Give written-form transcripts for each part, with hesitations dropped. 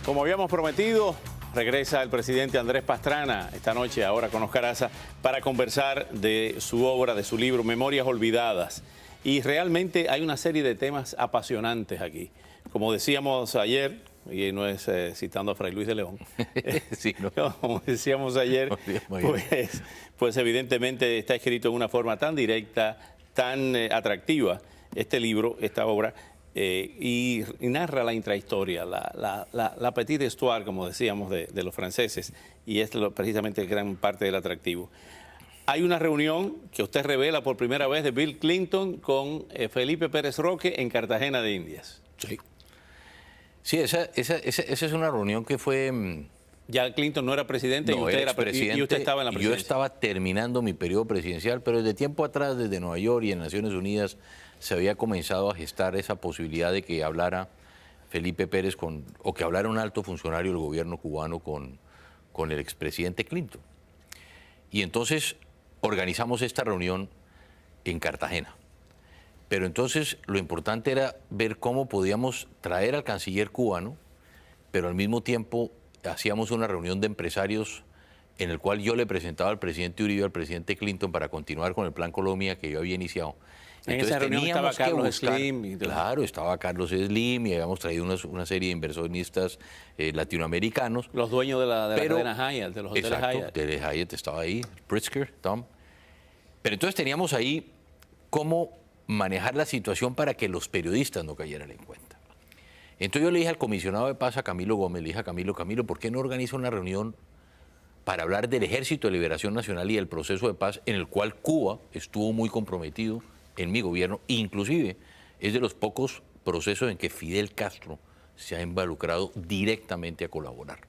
Como habíamos prometido, regresa el presidente Andrés Pastrana esta noche, ahora con Oscar Aza, para conversar de su obra, de su libro, Memorias Olvidadas. Y realmente hay una serie de temas apasionantes aquí. Como decíamos ayer, y no es citando a Fray Luis de León, sí, ¿no? como decíamos ayer, pues evidentemente está escrito en una forma tan directa, tan atractiva este libro, esta obra, y narra la intrahistoria, la petite histoire, como decíamos, de los franceses, y es precisamente gran parte del atractivo. Hay una reunión que usted revela por primera vez de Bill Clinton con Felipe Pérez Roque en Cartagena de Indias. Sí. Sí, esa es una reunión que fue... Ya Clinton no era presidente, no, y, usted era presidente, y usted estaba en la presidencia. Yo estaba terminando mi periodo presidencial, pero desde tiempo atrás, desde Nueva York y en Naciones Unidas, se había comenzado a gestar esa posibilidad de que hablara Felipe Pérez o que hablara un alto funcionario del gobierno cubano con el expresidente Clinton. Y entonces organizamos esta reunión en Cartagena. Pero entonces lo importante era ver cómo podíamos traer al canciller cubano, pero al mismo tiempo hacíamos una reunión de empresarios en el cual yo le presentaba al presidente Uribe, al presidente Clinton, para continuar con el Plan Colombia que yo había iniciado. En esa reunión estaba Carlos Slim. Claro, estaba Carlos Slim y habíamos traído una serie de inversionistas latinoamericanos. Los dueños de la cadena Hyatt, de los hoteles Hyatt. Exacto, de Hyatt estaba ahí, Pritzker, Tom. Pero entonces teníamos ahí cómo manejar la situación para que los periodistas no cayeran en cuenta. Entonces yo le dije al comisionado de paz, a Camilo Gómez, le dije a Camilo, ¿por qué no organiza una reunión para hablar del Ejército de Liberación Nacional y del proceso de paz en el cual Cuba estuvo muy comprometido en mi gobierno? Inclusive es de los pocos procesos en que Fidel Castro se ha involucrado directamente a colaborar.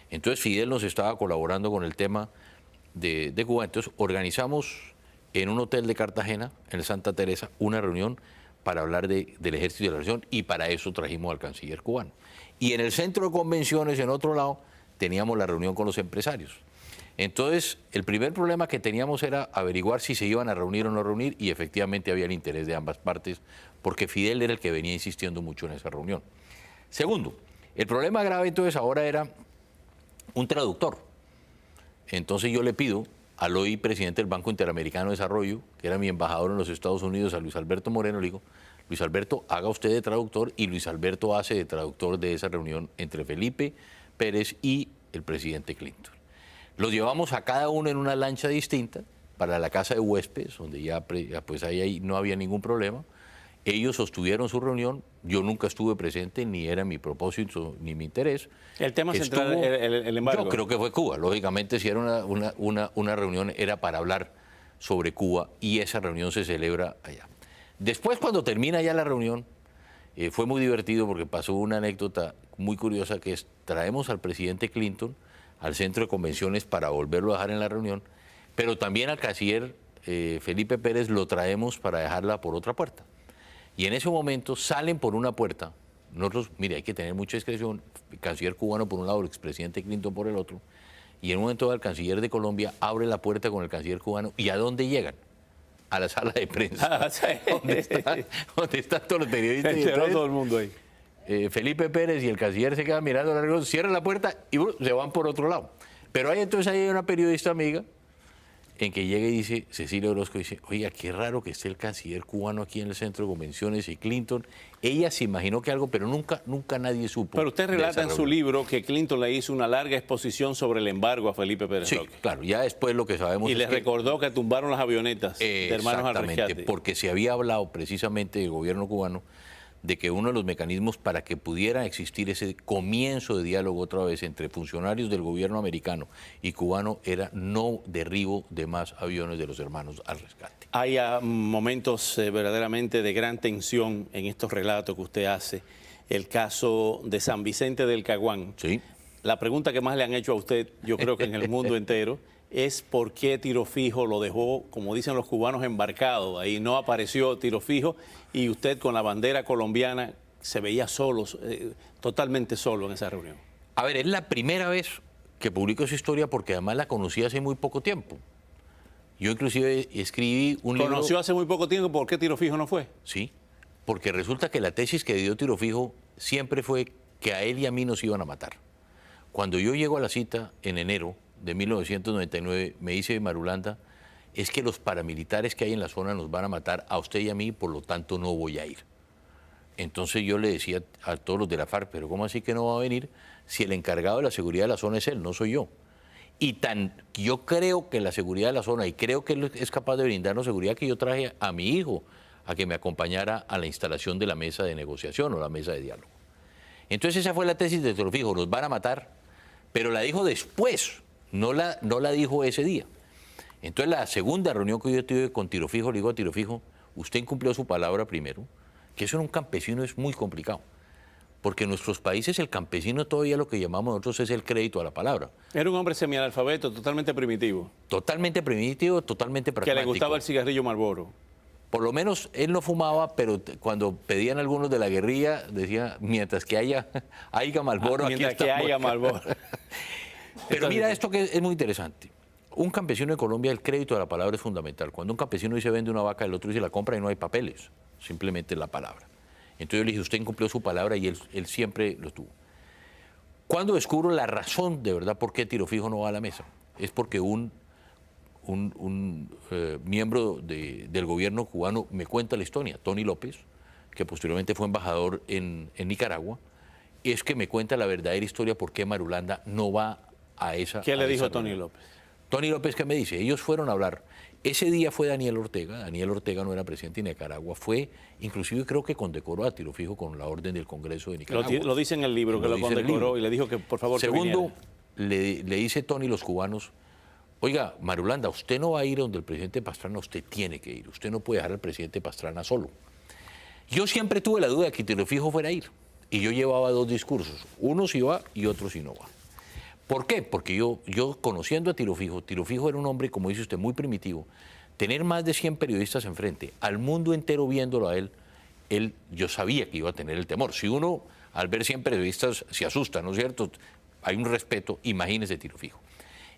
Entonces Fidel nos estaba colaborando con el tema de Cuba, entonces organizamos en un hotel de Cartagena, en Santa Teresa, una reunión para hablar del Ejército de Liberación, y para eso trajimos al canciller cubano. Y en el centro de convenciones, en otro lado, teníamos la reunión con los empresarios. Entonces, el primer problema que teníamos era averiguar si se iban a reunir o no reunir, y efectivamente había el interés de ambas partes, porque Fidel era el que venía insistiendo mucho en esa reunión. Segundo, el problema grave entonces ahora era un traductor. Entonces yo le pido al hoy presidente del Banco Interamericano de Desarrollo, que era mi embajador en los Estados Unidos, a Luis Alberto Moreno, le digo, Luis Alberto, haga usted de traductor, y Luis Alberto hace de traductor de esa reunión entre Felipe Pérez y el presidente Clinton. Los llevamos a cada uno en una lancha distinta para la casa de huéspedes, donde ya pues ahí no había ningún problema. Ellos sostuvieron su reunión, yo nunca estuve presente, ni era mi propósito ni mi interés. El tema central, el embargo. Yo creo que fue Cuba. Lógicamente, si era una reunión, era para hablar sobre Cuba, y esa reunión se celebra allá. Después, cuando termina ya la reunión, fue muy divertido porque pasó una anécdota muy curiosa, que es, traemos al presidente Clinton al centro de convenciones para volverlo a dejar en la reunión, pero también al canciller Felipe Pérez lo traemos para dejarla por otra puerta. Y en ese momento salen por una puerta. Nosotros, mire, hay que tener mucha discreción, el canciller cubano por un lado, el expresidente Clinton por el otro, y en un momento el canciller de Colombia abre la puerta con el canciller cubano, ¿y a dónde llegan? A la sala de prensa, donde están todos los periodistas. Y entonces, todo el mundo ahí. Felipe Pérez y el canciller se quedan mirando la reunión, cierran la puerta y se van por otro lado. Pero ahí entonces hay una periodista amiga en que llega y dice, Cecilia Orozco dice, oiga, qué raro que esté el canciller cubano aquí en el centro de convenciones y Clinton. Ella se imaginó que algo, pero nunca nadie supo. Pero usted relata en su libro que Clinton le hizo una larga exposición sobre el embargo a Felipe Pérez Roque. Sí, claro, ya después lo que sabemos y le recordó que tumbaron las avionetas de hermanos Arrescate. Exactamente, porque se había hablado precisamente del gobierno cubano de que uno de los mecanismos para que pudiera existir ese comienzo de diálogo otra vez entre funcionarios del gobierno americano y cubano era no derribo de más aviones de los hermanos al rescate. Hay momentos verdaderamente de gran tensión en estos relatos que usted hace. El caso de San Vicente del Caguán. Sí. La pregunta que más le han hecho a usted, yo creo que en el mundo entero, es por qué Tiro Fijo lo dejó, como dicen los cubanos, embarcado. Ahí no apareció Tiro Fijo y usted con la bandera colombiana se veía solo, totalmente solo en esa reunión. A ver, es la primera vez que publico esa historia porque además la conocí hace muy poco tiempo. Yo inclusive escribí un libro... ¿Conoció hace muy poco tiempo por qué Tiro Fijo no fue? Sí, porque resulta que la tesis que dio Tiro Fijo siempre fue que a él y a mí nos iban a matar. Cuando yo llego a la cita en enero de 1999, me dice Marulanda, es que los paramilitares que hay en la zona nos van a matar a usted y a mí, por lo tanto no voy a ir. Entonces yo le decía a todos los de la FARC, pero ¿cómo así que no va a venir si el encargado de la seguridad de la zona es él, no soy yo? Y yo creo que la seguridad de la zona, y creo que él es capaz de brindarnos seguridad, que yo traje a mi hijo a que me acompañara a la instalación de la mesa de negociación o la mesa de diálogo. Entonces esa fue la tesis de Tiro Fijo, nos van a matar, pero la dijo después, no la dijo ese día. Entonces la segunda reunión que yo tuve con Tiro Fijo, le digo a Tiro Fijo, usted incumplió su palabra primero, que eso en un campesino es muy complicado, porque en nuestros países el campesino todavía lo que llamamos nosotros es el crédito a la palabra. Era un hombre semianalfabeto, totalmente primitivo. Totalmente primitivo, totalmente pragmático. Que le gustaba el cigarrillo Marlboro. Por lo menos él no fumaba, pero cuando pedían algunos de la guerrilla, decía, mientras que haya Marlboro, aquí mientras que haya Marlboro. Pero mira esto que es muy interesante. Un campesino en Colombia, el crédito a la palabra es fundamental. Cuando un campesino dice vende una vaca, el otro dice la compra y no hay papeles, simplemente la palabra. Entonces yo le dije, usted incumplió su palabra y él siempre lo tuvo. Cuando descubro la razón de verdad por qué Tiro Fijo no va a la mesa, es porque un miembro del gobierno cubano me cuenta la historia, Tony López, que posteriormente fue embajador en Nicaragua, es que me cuenta la verdadera historia por qué Marulanda no va a esa. ¿Qué le dijo Tony López? Tony López, ¿qué me dice? Ellos fueron a hablar. Ese día fue Daniel Ortega no era presidente de Nicaragua, inclusive creo que condecoró a Tiro Fijo con la orden del Congreso de Nicaragua. Lo dice en el libro, que lo condecoró y le dijo que por favor Segundo, le dice Tony los cubanos, oiga, Marulanda, usted no va a ir donde el presidente Pastrana, usted tiene que ir, usted no puede dejar al presidente Pastrana solo. Yo siempre tuve la duda de que Tiro Fijo fuera a ir, y yo llevaba dos discursos, uno sí va y otro sí no va. ¿Por qué? Porque yo conociendo a Tiro Fijo era un hombre, como dice usted, muy primitivo. Tener más de 100 periodistas enfrente, al mundo entero viéndolo a él, yo sabía que iba a tener el temor. Si uno al ver 100 periodistas se asusta, ¿no es cierto? Hay un respeto, imagínese Tiro Fijo.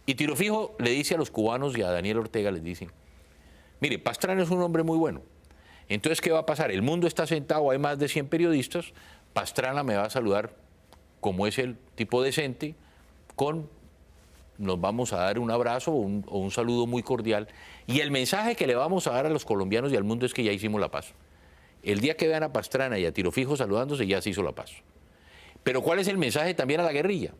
Y Tiro Fijo le dice a los cubanos y a Daniel Ortega, les dice, mire, Pastrana es un hombre muy bueno. Entonces, ¿qué va a pasar? El mundo está sentado, hay más de 100 periodistas, Pastrana me va a saludar como es el tipo decente, nos vamos a dar un abrazo o un saludo muy cordial. Y el mensaje que le vamos a dar a los colombianos y al mundo es que ya hicimos la paz. El día que vean a Pastrana y a Tiro Fijo saludándose, ya se hizo la paz. Pero ¿cuál es el mensaje también a la guerrilla?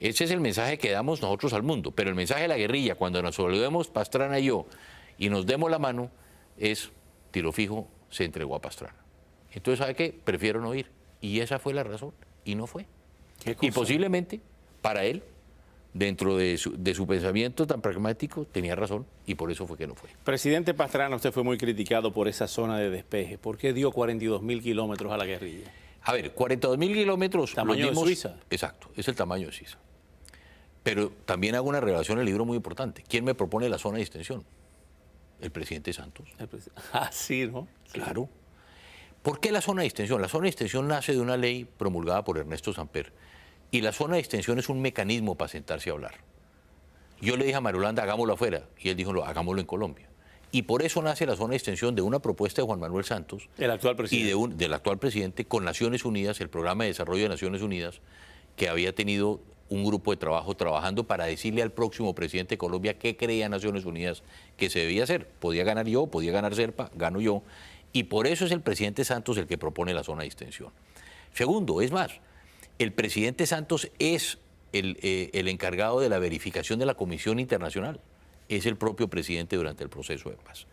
Ese es el mensaje que damos nosotros al mundo. Pero el mensaje a la guerrilla, cuando nos saludemos Pastrana y yo, y nos demos la mano, es Tiro Fijo se entregó a Pastrana. Entonces, ¿sabe qué? Prefiero no ir. Y esa fue la razón. Y no fue. Y posiblemente, para él, dentro de su pensamiento tan pragmático, tenía razón y por eso fue que no fue. Presidente Pastrana, usted fue muy criticado por esa zona de despeje. ¿Por qué dio 42.000 kilómetros a la guerrilla? A ver, 42.000 kilómetros... ¿Tamaño de Suiza? Exacto, es el tamaño de Suiza. Pero también hago una revelación en el libro muy importante. ¿Quién me propone la zona de extensión? El presidente Santos. Sí, ¿no? Sí. Claro. ¿Por qué la zona de extensión? La zona de extensión nace de una ley promulgada por Ernesto Samper. Y la zona de extensión es un mecanismo para sentarse a hablar. Yo le dije a Marulanda, hagámoslo afuera, y él dijo, hagámoslo en Colombia. Y por eso nace la zona de extensión de una propuesta de Juan Manuel Santos, el actual presidente, y del actual presidente, con Naciones Unidas, el programa de desarrollo de Naciones Unidas, que había tenido un grupo de trabajo trabajando para decirle al próximo presidente de Colombia qué creía Naciones Unidas que se debía hacer. Podía ganar yo, podía ganar Serpa, gano yo, y por eso es el presidente Santos el que propone la zona de extensión. Segundo, es más, el presidente Santos es el encargado de la verificación de la Comisión Internacional. Es el propio presidente durante el proceso de paz.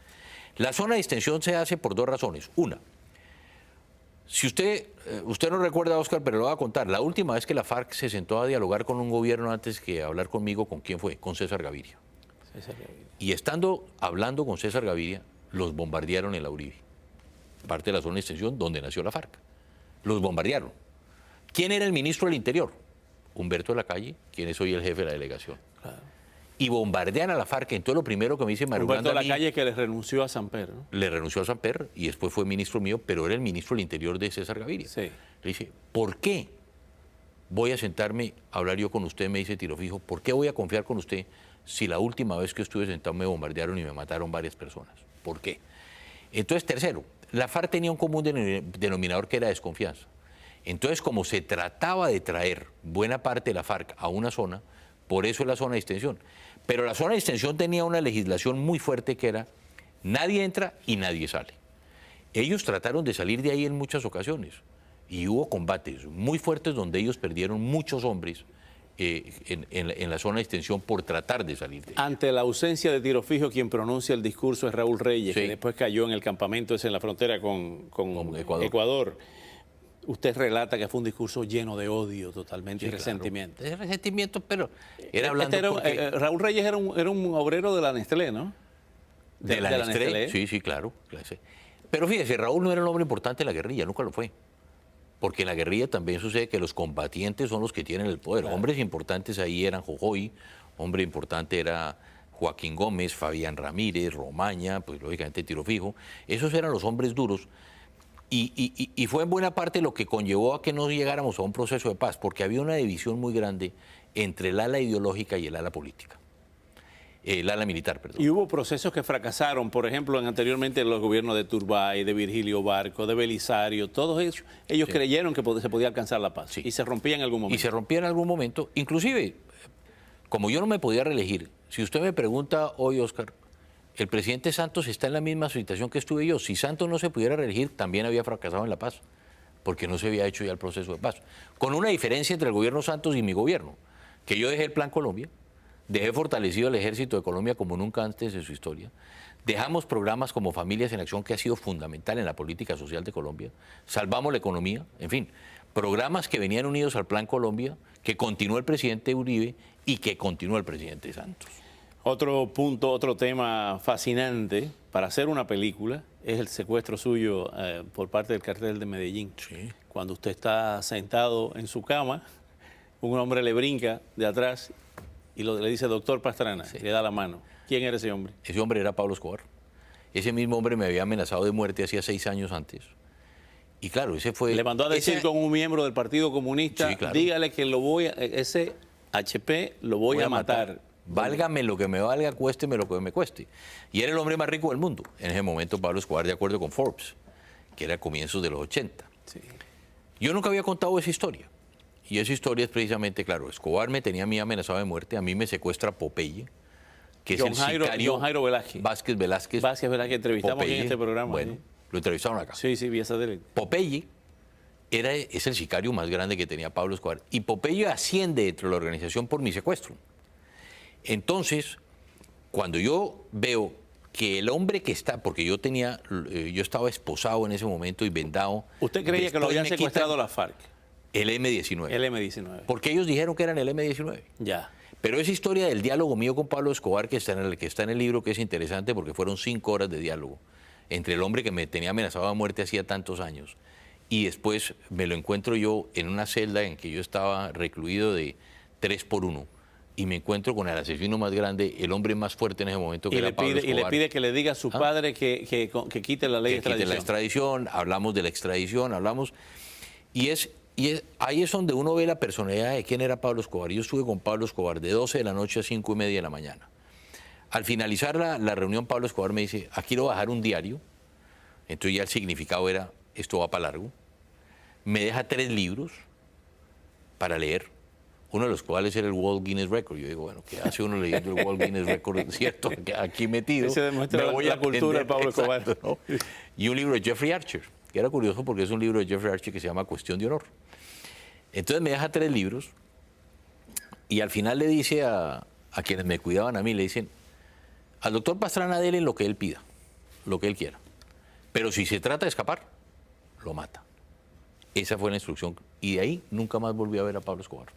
La zona de extensión se hace por dos razones. Una, si usted no recuerda, Oscar, pero lo voy a contar, la última vez que la FARC se sentó a dialogar con un gobierno antes que hablar conmigo, ¿con quién fue? Con César Gaviria. Y estando hablando con César Gaviria, los bombardearon en la Uribe, parte de la zona de extensión donde nació la FARC. Los bombardearon. ¿Quién era el ministro del Interior? Humberto de la Calle, quien es hoy el jefe de la delegación. Claro. Y bombardean a la FARC. Entonces lo primero que me dice Marulanda... Humberto de la Calle, que le renunció a Samper, ¿no? Le renunció a Samper y después fue ministro mío, pero era el ministro del Interior de César Gaviria. Sí. Le dice, ¿por qué voy a sentarme a hablar yo con usted? Me dice Tiro Fijo, ¿por qué voy a confiar con usted si la última vez que estuve sentado me bombardearon y me mataron varias personas? ¿Por qué? Entonces, tercero, la FARC tenía un común denominador que era desconfianza. Entonces, como se trataba de traer buena parte de la FARC a una zona, por eso es la zona de extensión. Pero la zona de extensión tenía una legislación muy fuerte que era nadie entra y nadie sale. Ellos trataron de salir de ahí en muchas ocasiones y hubo combates muy fuertes donde ellos perdieron muchos hombres en la zona de extensión por tratar de salir de ahí. Ante la ausencia de tiro fijo, quien pronuncia el discurso es Raúl Reyes, Sí. que después cayó en el campamento ese en la frontera con Ecuador. Usted relata que fue un discurso lleno de odio totalmente y Sí, resentimiento. claro. De resentimiento, pero era hablando Raúl Reyes era un obrero de la Nestlé, ¿no? de la Nestlé. Sí, sí, claro. Pero fíjese, Raúl no era un hombre importante en la guerrilla, nunca lo fue. Porque en la guerrilla también sucede que los combatientes son los que tienen el poder. Claro. Hombres importantes ahí eran Jojoy, hombre importante era Joaquín Gómez, Fabián Ramírez, Romaña, pues lógicamente Tiro Fijo. Esos eran los hombres duros. Y fue en buena parte lo que conllevó a que no llegáramos a un proceso de paz, porque había una división muy grande entre el ala ideológica y el ala política. El ala militar, perdón. Y hubo procesos que fracasaron, por ejemplo, anteriormente los gobiernos de Turbay, de Virgilio Barco, de Belisario, todos ellos creyeron que se podía alcanzar la paz, sí, y se rompía en algún momento. Y se rompía en algún momento, inclusive, como yo no me podía reelegir, si usted me pregunta hoy, Oscar, el presidente Santos está en la misma situación que estuve yo. Si Santos no se pudiera reelegir, también había fracasado en la paz, porque no se había hecho ya el proceso de paz. Con una diferencia entre el gobierno Santos y mi gobierno, que yo dejé el Plan Colombia, dejé fortalecido el ejército de Colombia como nunca antes en su historia, dejamos programas como Familias en Acción, que ha sido fundamental en la política social de Colombia, salvamos la economía, en fin, programas que venían unidos al Plan Colombia, que continuó el presidente Uribe y que continuó el presidente Santos. Otro punto, otro tema fascinante para hacer una película es el secuestro suyo por parte del cartel de Medellín. Sí. Cuando usted está sentado en su cama, un hombre le brinca de atrás y le dice, doctor Pastrana, sí, le da la mano. ¿Quién era ese hombre? Ese hombre era Pablo Escobar. Ese mismo hombre me había amenazado de muerte hacía 6 años antes. Y claro, ese fue... Le mandó a decir con un miembro del Partido Comunista, sí, claro, dígale que ese HP lo voy a matar. Válgame lo que me valga, cuésteme lo que me cueste. Y era el hombre más rico del mundo. En ese momento Pablo Escobar, de acuerdo con Forbes, que era a comienzos de los 80. Sí. Yo nunca había contado esa historia. Y esa historia es precisamente, claro, Escobar me tenía a mí amenazado de muerte, a mí me secuestra Popeye, que es el sicario John Jairo Velázquez. Vázquez Velázquez, entrevistamos Popeye, en este programa. Bueno, ¿sí? Lo entrevistaron acá. Sí, sí, vía satélite. Popeye es el sicario más grande que tenía Pablo Escobar. Y Popeye asciende dentro de la organización por mi secuestro. Entonces, cuando yo veo que el hombre que está, porque yo estaba esposado en ese momento y vendado. ¿Usted creía que lo habían secuestrado la FARC? El M-19. El M-19. Porque ellos dijeron que eran el M-19. Ya. Pero esa historia del diálogo mío con Pablo Escobar, que está en el libro, que es interesante porque fueron 5 horas de diálogo entre el hombre que me tenía amenazado de muerte hacía tantos años y después me lo encuentro yo en una celda en que yo estaba recluido de 3x1 y me encuentro con el asesino más grande, el hombre más fuerte en ese momento, que era Pablo Escobar. Y le pide que le diga a su padre que quite la ley de extradición. Que quite la extradición, hablamos de la extradición, ahí es donde uno ve la personalidad de quién era Pablo Escobar. Yo estuve con Pablo Escobar de 12 de la noche a 5:30 de la mañana. Al finalizar la reunión, Pablo Escobar me dice, aquí lo voy a dejar un diario. Entonces ya el significado era, esto va para largo. Me deja 3 libros para leer, uno de los cuales era el World Guinness Record. Yo digo, bueno, ¿qué hace uno leyendo el World Guinness Record? ¿Cierto? Aquí metido. Se demuestra la cultura de Pablo Escobar. Exacto, ¿no? Y un libro de Jeffrey Archer, que era curioso porque es un libro de Jeffrey Archer que se llama Cuestión de Honor. Entonces me deja 3 libros y al final le dice a quienes me cuidaban a mí, le dicen, al doctor Pastrana dele lo que él pida, lo que él quiera. Pero si se trata de escapar, lo mata. Esa fue la instrucción. Y de ahí nunca más volví a ver a Pablo Escobar.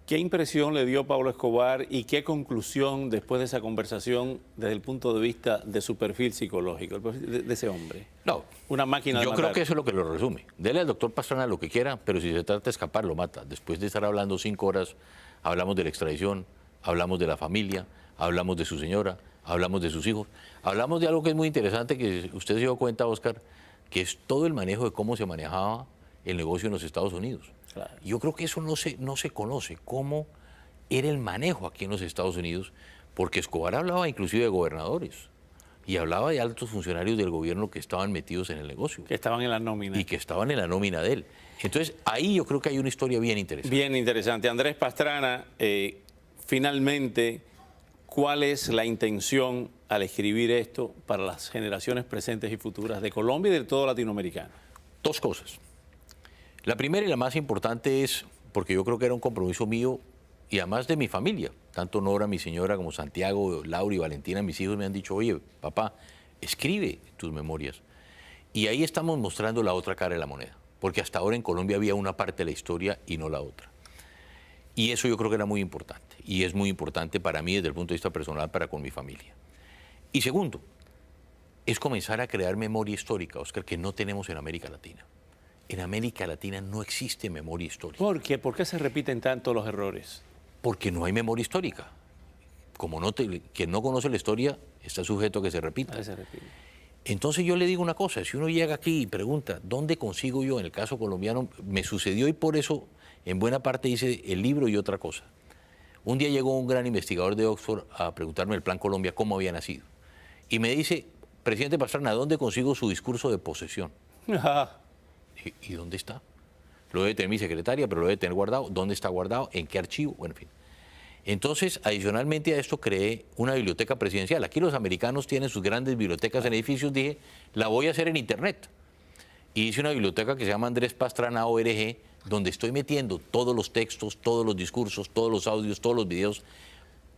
¿Qué impresión le dio Pablo Escobar y qué conclusión después de esa conversación desde el punto de vista de su perfil psicológico, de ese hombre? No. Una máquina de Yo matar. creo que eso es lo que lo resume. Dele al doctor Pastrana lo que quiera, pero si se trata de escapar, lo mata. Después de estar hablando 5 horas, hablamos de la extradición, hablamos de la familia, hablamos de su señora, hablamos de sus hijos. Hablamos de algo que es muy interesante, que usted se dio cuenta, Oscar, que es todo el manejo de cómo se manejaba el negocio en los Estados Unidos. Claro. Yo creo que eso no se conoce, cómo era el manejo aquí en los Estados Unidos, porque Escobar hablaba inclusive de gobernadores. y hablaba de altos funcionarios del gobierno que estaban metidos en el negocio. Que estaban en la nómina. Y que estaban en la nómina de él. Entonces, ahí yo creo que hay una historia bien interesante. Bien interesante. Andrés Pastrana, finalmente, ¿cuál es la intención al escribir esto para las generaciones presentes y futuras de Colombia y de todo latinoamericano? Dos cosas. La primera y la más importante es, porque yo creo que era un compromiso mío y además de mi familia, tanto Nora, mi señora, como Santiago, Laura y Valentina, mis hijos me han dicho, oye, papá, escribe tus memorias. Y ahí estamos mostrando la otra cara de la moneda, porque hasta ahora en Colombia había una parte de la historia y no la otra. Y eso yo creo que era muy importante, y es muy importante para mí desde el punto de vista personal, para con mi familia. Y segundo, es comenzar a crear memoria histórica, Oscar, que no tenemos en América Latina. En América Latina no existe memoria histórica. ¿Por qué? ¿Por qué se repiten tanto los errores? Porque no hay memoria histórica. Como quien no conoce la historia está sujeto a que se repita. Se repite. Entonces yo le digo una cosa, si uno llega aquí y pregunta, ¿dónde consigo yo? En el caso colombiano me sucedió y por eso en buena parte hice el libro y otra cosa. Un día llegó un gran investigador de Oxford a preguntarme el Plan Colombia cómo había nacido. Y me dice, presidente Pastrana, ¿dónde consigo su discurso de posesión? ¿Y dónde está? Lo debe tener mi secretaria, pero lo debe tener guardado. ¿Dónde está guardado? ¿En qué archivo? Bueno, en fin. Entonces, adicionalmente a esto, creé una biblioteca presidencial. Aquí los americanos tienen sus grandes bibliotecas en edificios. Dije, la voy a hacer en Internet. Y hice una biblioteca que se llama Andrés Pastrana ORG, donde estoy metiendo todos los textos, todos los discursos, todos los audios, todos los videos.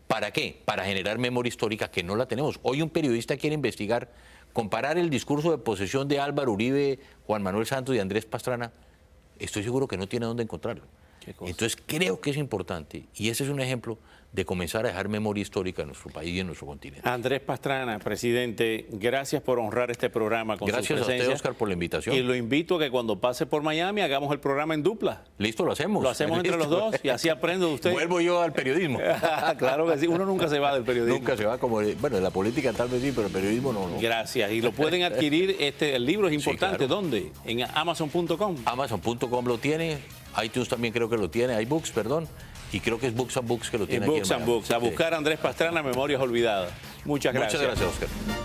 ¿Para qué? Para generar memoria histórica que no la tenemos. Hoy un periodista quiere investigar, comparar el discurso de posesión de Álvaro Uribe, Juan Manuel Santos y Andrés Pastrana. Estoy seguro que no tiene dónde encontrarlo. Entonces creo que es importante, y ese es un ejemplo de comenzar a dejar memoria histórica en nuestro país y en nuestro continente. Andrés Pastrana, presidente, gracias por honrar este programa con su presencia. Gracias a usted, Oscar, por la invitación. Y lo invito a que cuando pase por Miami hagamos el programa en dupla. Listo, lo hacemos. Lo hacemos entre los dos y así aprendo de usted. Vuelvo yo al periodismo. Claro que sí, uno nunca se va del periodismo. Nunca se va como, bueno, de la política tal vez sí, pero el periodismo no. Gracias, y lo pueden adquirir, el libro es importante, sí, claro. ¿Dónde? En Amazon.com. Amazon.com lo tiene, iTunes también creo que lo tiene, iBooks, perdón. Y creo que es Books and Books que lo tiene aquí. Books and Books. A buscar a Andrés Pastrana, Memorias Olvidadas. Muchas gracias. Muchas gracias, Oscar.